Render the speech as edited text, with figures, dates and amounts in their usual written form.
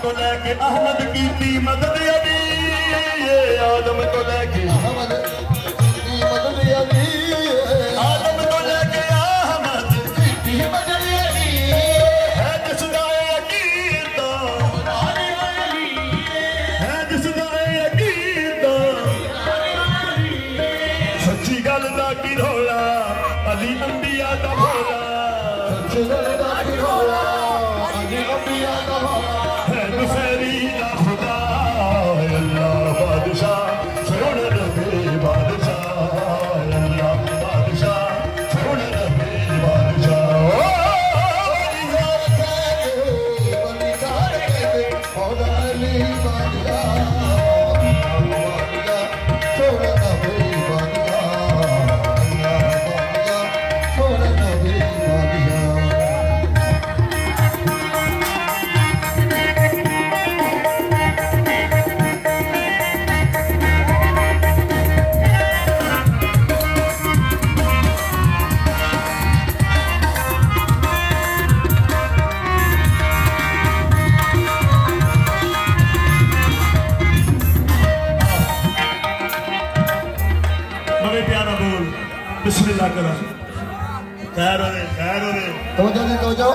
तो लेके अहमद की मदद अली, आदम तो लेके अहमद की मदद अली, आदम तो लेके अहमद की मदद अली, है जिसदा अकीदा है जिसदा अकीदा सच्ची गल दा की रोला अली अंबिया दा भोला, सच्ची गल दा की रोला अली अंबिया दा भोला, है दुफेरी दा खुदा अल्लाह बादशाह सुन नबी बादशाह, अल्लाह बादशाह सुन नबी बादशाह। मौला अली बादशाह प्यारा बोल बिस्मिल्लाह करो, खैर हो रे तो जाओ।